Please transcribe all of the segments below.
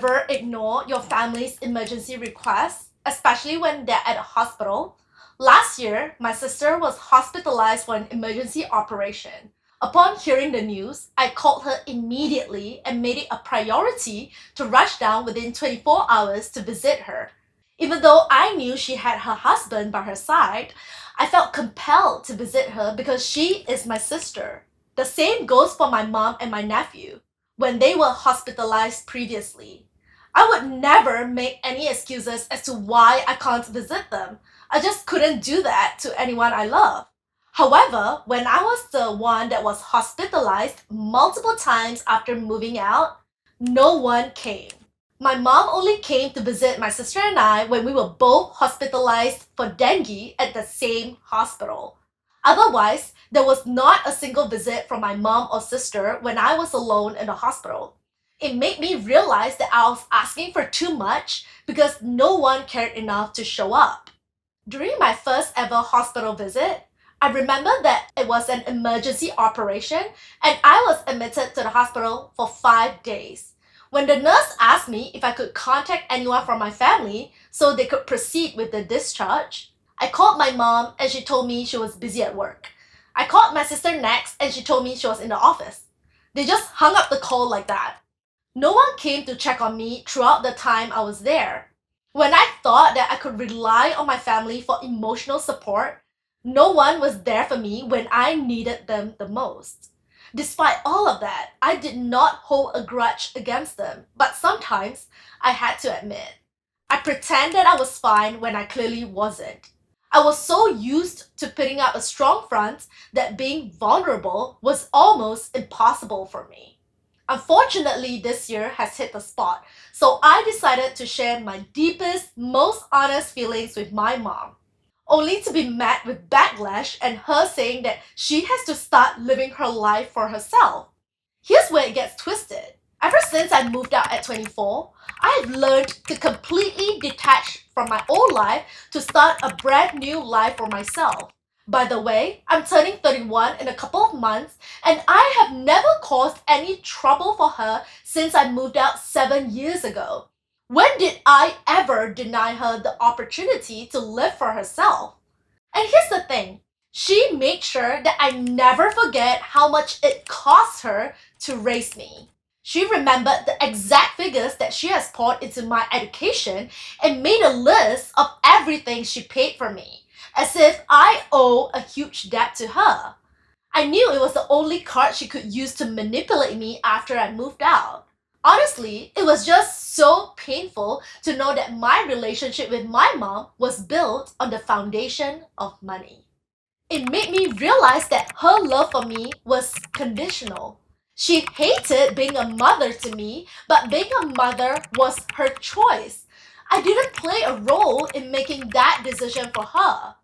ever ignore your family's emergency requests, especially when they're at a hospital? Last year, my sister was hospitalized for an emergency operation. Upon hearing the news, I called her immediately and made it a priority to rush down within 24 hours to visit her. Even though I knew she had her husband by her side, I felt compelled to visit her because she is my sister. The same goes for my mom and my nephew when they were hospitalized previously. I would never make any excuses as to why I can't visit them. I just couldn't do that to anyone I love. However, when I was the one that was hospitalized multiple times after moving out, no one came. My mom only came to visit my sister and I when we were both hospitalized for dengue at the same hospital. Otherwise, there was not a single visit from my mom or sister when I was alone in the hospital. It made me realize that I was asking for too much because no one cared enough to show up. During my first ever hospital visit, I remember that it was an emergency operation and I was admitted to the hospital for 5 days. When the nurse asked me if I could contact anyone from my family so they could proceed with the discharge, I called my mom and she told me she was busy at work. I called my sister next and she told me she was in the office. They just hung up the call like that. No one came to check on me throughout the time I was there. When I thought that I could rely on my family for emotional support, no one was there for me when I needed them the most. Despite all of that, I did not hold a grudge against them, but sometimes I had to admit, I pretended I was fine when I clearly wasn't. I was so used to putting up a strong front that being vulnerable was almost impossible for me. Unfortunately, this year has hit the spot, so I decided to share my deepest, most honest feelings with my mom, only to be met with backlash and her saying that she has to start living her life for herself. Here's where it gets twisted. Ever since I moved out at 24, I have learned to completely detach from my old life to start a brand new life for myself. By the way, I'm turning 31 in a couple of months and I have never caused any trouble for her since I moved out 7 years ago. When did I ever deny her the opportunity to live for herself? And here's the thing, she made sure that I never forget how much it cost her to raise me. She remembered the exact figures that she has poured into my education and made a list of everything she paid for me, as if I owe a huge debt to her. I knew it was the only card she could use to manipulate me after I moved out. Honestly, it was just so painful to know that my relationship with my mom was built on the foundation of money. It made me realize that her love for me was conditional. She hated being a mother to me, but being a mother was her choice. I didn't play a role in making that decision for her.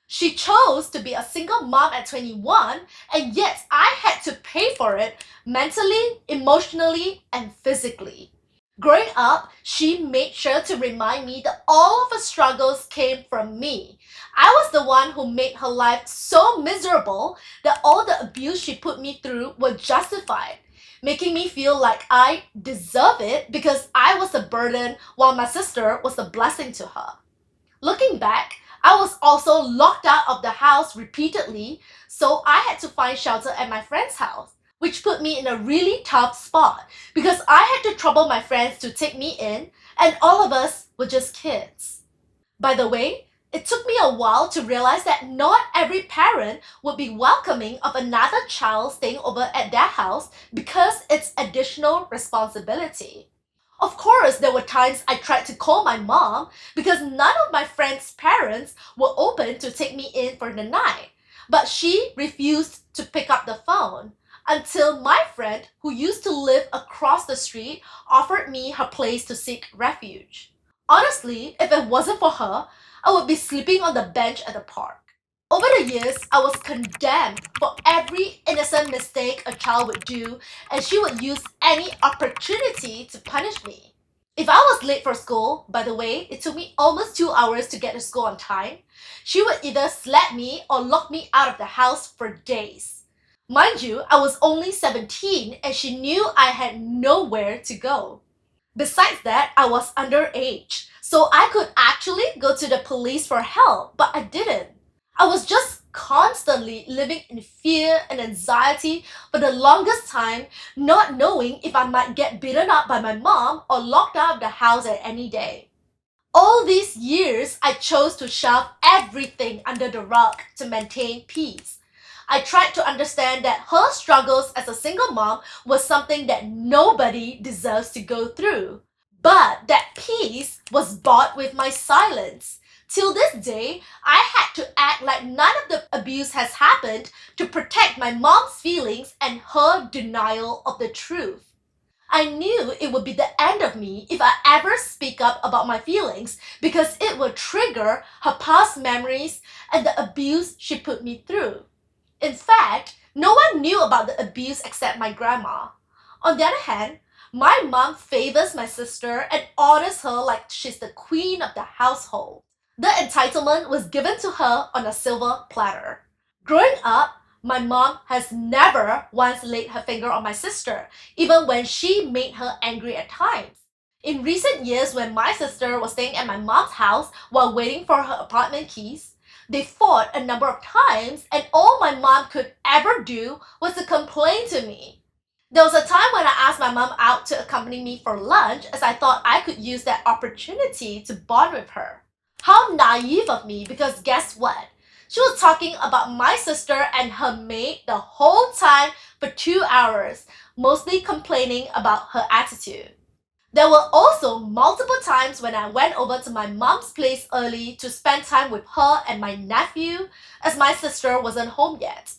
She chose to be a single mom at 21, and yet I had to pay for it mentally, emotionally, and physically. Growing up, she made sure to remind me that all of her struggles came from me. I was the one who made her life so miserable that all the abuse she put me through was justified, making me feel like I deserve it because I was a burden while my sister was a blessing to her. Looking back, I was also locked out of the house repeatedly, so I had to find shelter at my friend's house, which put me in a really tough spot because I had to trouble my friends to take me in, and all of us were just kids. By the way, it took me a while to realize that not every parent would be welcoming of another child staying over at their house because it's additional responsibility. Of course, there were times I tried to call my mom because none of my friends' parents were open to take me in for the night, but she refused to pick up the phone until my friend, who used to live across the street, offered me her place to seek refuge. Honestly, if it wasn't for her, I would be sleeping on the bench at the park. Over the years, I was condemned for every innocent mistake a child would do, and she would use any opportunity to punish me. If I was late for school, by the way, it took me almost 2 hours to get to school on time, she would either slap me or lock me out of the house for days. Mind you, I was only 17 and she knew I had nowhere to go. Besides that, I was underage, so I could actually go to the police for help, but I didn't. I was just constantly living in fear and anxiety for the longest time, not knowing if I might get beaten up by my mom or locked out of the house at any day. All these years, I chose to shove everything under the rug to maintain peace. I tried to understand that her struggles as a single mom was something that nobody deserves to go through. But that peace was bought with my silence. Till this day, I had to act like none of the abuse has happened to protect my mom's feelings and her denial of the truth. I knew it would be the end of me if I ever speak up about my feelings because it would trigger her past memories and the abuse she put me through. In fact, no one knew about the abuse except my grandma. On the other hand, my mom favors my sister and honors her like she's the queen of the household. The entitlement was given to her on a silver platter. Growing up, my mom has never once laid her finger on my sister, even when she made her angry at times. In recent years, when my sister was staying at my mom's house while waiting for her apartment keys, they fought a number of times, and all my mom could ever do was to complain to me. There was a time when I asked my mom out to accompany me for lunch as I thought I could use that opportunity to bond with her. How naive of me, because guess what? She was talking about my sister and her maid the whole time for 2 hours, mostly complaining about her attitude. There were also multiple times when I went over to my mom's place early to spend time with her and my nephew, as my sister wasn't home yet.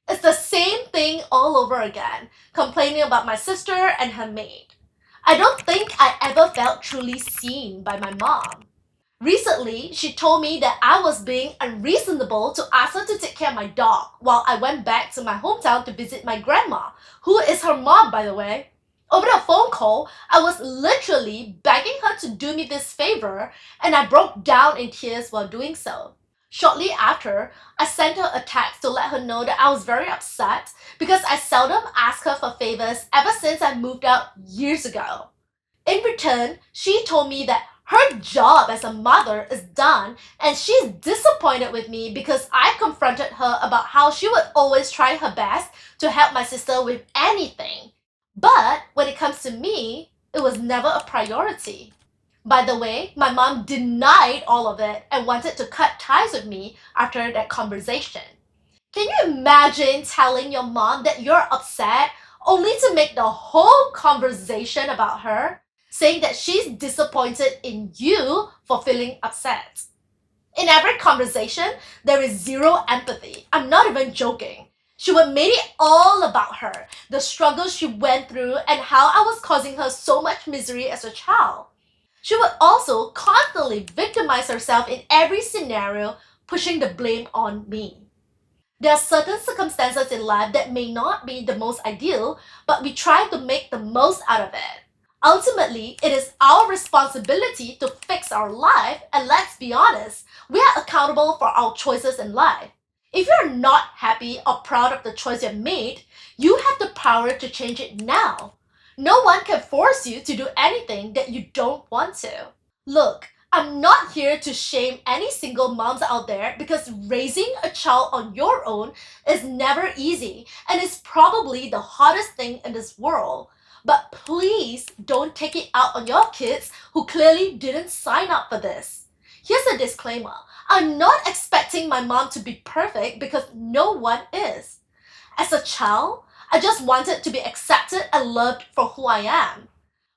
It's the same thing all over again, complaining about my sister and her maid. I don't think I ever felt truly seen by my mom. Recently, she told me that I was being unreasonable to ask her to take care of my dog while I went back to my hometown to visit my grandma, who is her mom, by the way. Over the phone call, I was literally begging her to do me this favor, and I broke down in tears while doing so. Shortly after, I sent her a text to let her know that I was very upset because I seldom ask her for favors ever since I moved out years ago. In return, she told me that her job as a mother is done and she's disappointed with me because I confronted her about how she would always try her best to help my sister with anything. But when it comes to me, it was never a priority. By the way, my mom denied all of it and wanted to cut ties with me after that conversation. Can you imagine telling your mom that you're upset only to make the whole conversation about her, saying that she's disappointed in you for feeling upset? In every conversation, there is zero empathy. I'm not even joking. She would make it all about her, the struggles she went through, and how I was causing her so much misery as a child. She would also constantly victimize herself in every scenario, pushing the blame on me. There are certain circumstances in life that may not be the most ideal, but we try to make the most out of it. Ultimately, it is our responsibility to fix our life, and let's be honest, we are accountable for our choices in life. If you're not happy or proud of the choice you've made, you have the power to change it now. No one can force you to do anything that you don't want to. Look, I'm not here to shame any single moms out there because raising a child on your own is never easy and is probably the hardest thing in this world. But please don't take it out on your kids who clearly didn't sign up for this. Here's a disclaimer. I'm not expecting my mom to be perfect because no one is. As a child, I just wanted to be accepted and loved for who I am.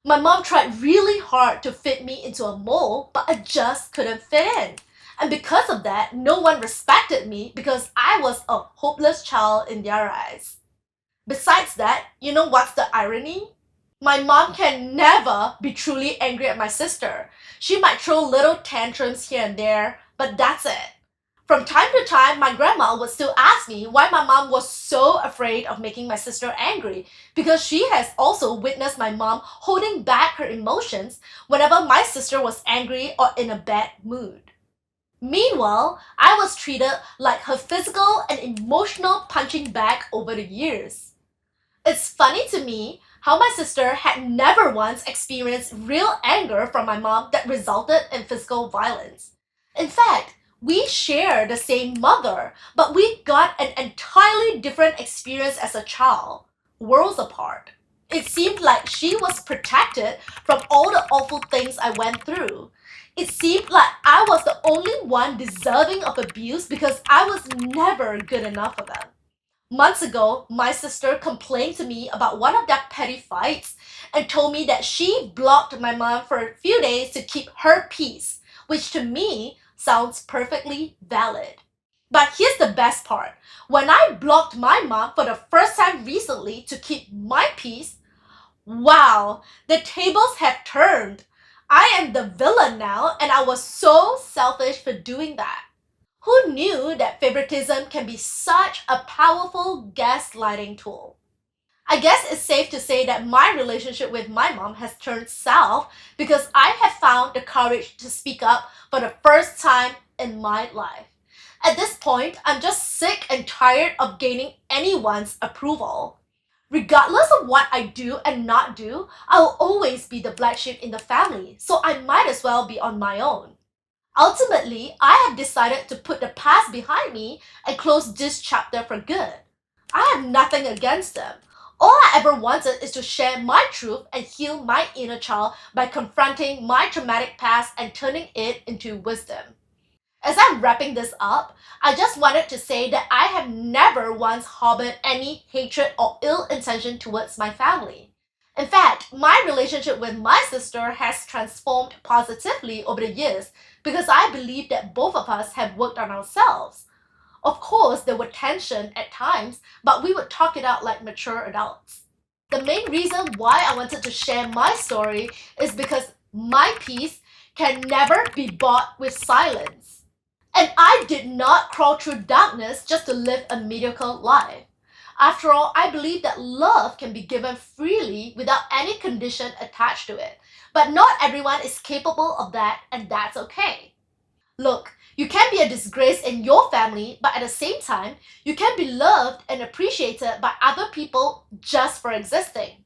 My mom tried really hard to fit me into a mold, but I just couldn't fit in. And because of that, no one respected me because I was a hopeless child in their eyes. Besides that, you know what's the irony? My mom can never be truly angry at my sister. She might throw little tantrums here and there, but that's it. From time to time, my grandma would still ask me why my mom was so afraid of making my sister angry, because she has also witnessed my mom holding back her emotions whenever my sister was angry or in a bad mood. Meanwhile, I was treated like her physical and emotional punching bag over the years. It's funny to me how my sister had never once experienced real anger from my mom that resulted in physical violence. In fact, we share the same mother, but we got an entirely different experience as a child, worlds apart. It seemed like she was protected from all the awful things I went through. It seemed like I was the only one deserving of abuse because I was never good enough for them. Months ago, my sister complained to me about one of their petty fights and told me that she blocked my mom for a few days to keep her peace, which to me sounds perfectly valid. But here's the best part. When I blocked my mom for the first time recently to keep my peace, wow, the tables have turned. I am the villain now, and I was so selfish for doing that. Who knew that favoritism can be such a powerful gaslighting tool? I guess it's safe to say that my relationship with my mom has turned south because I have found the courage to speak up for the first time in my life. At this point, I'm just sick and tired of gaining anyone's approval. Regardless of what I do and not do, I'll always be the black sheep in the family, so I might as well be on my own. Ultimately, I have decided to put the past behind me and close this chapter for good. I have nothing against them. All I ever wanted is to share my truth and heal my inner child by confronting my traumatic past and turning it into wisdom. As I'm wrapping this up, I just wanted to say that I have never once harbored any hatred or ill intention towards my family. In fact, my relationship with my sister has transformed positively over the years because I believe that both of us have worked on ourselves. Of course, there were tension at times, but we would talk it out like mature adults. The main reason why I wanted to share my story is because my peace can never be bought with silence. And I did not crawl through darkness just to live a mediocre life. After all, I believe that love can be given freely without any condition attached to it. But not everyone is capable of that, and that's okay. Look, you can be a disgrace in your family, but at the same time, you can be loved and appreciated by other people just for existing.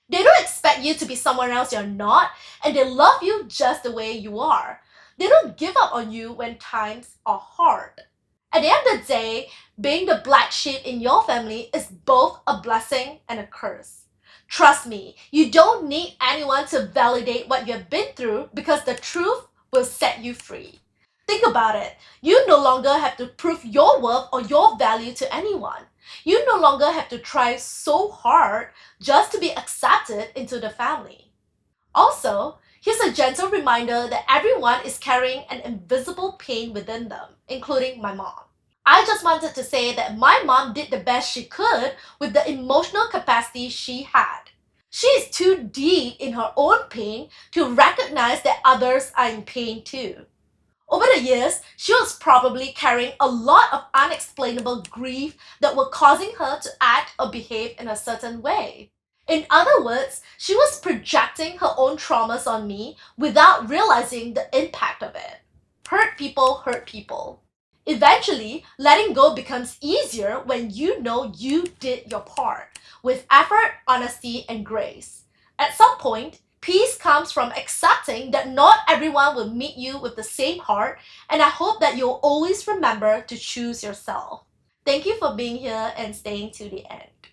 They don't expect you to be someone else you're not, and they love you just the way you are. They don't give up on you when times are hard. At the end of the day, being the black sheep in your family is both a blessing and a curse. Trust me, you don't need anyone to validate what you've been through because the truth will set you free. Think about it. You no longer have to prove your worth or your value to anyone. You no longer have to try so hard just to be accepted into the family. Also, here's a gentle reminder that everyone is carrying an invisible pain within them, including my mom. I just wanted to say that my mom did the best she could with the emotional capacity she had. She is too deep in her own pain to recognize that others are in pain too. Over the years, she was probably carrying a lot of unexplainable grief that were causing her to act or behave in a certain way. In other words, she was projecting her own traumas on me without realizing the impact of it. Hurt people hurt people. Eventually, letting go becomes easier when you know you did your part, with effort, honesty, and grace. At some point, peace comes from accepting that not everyone will meet you with the same heart, and I hope that you'll always remember to choose yourself. Thank you for being here and staying to the end.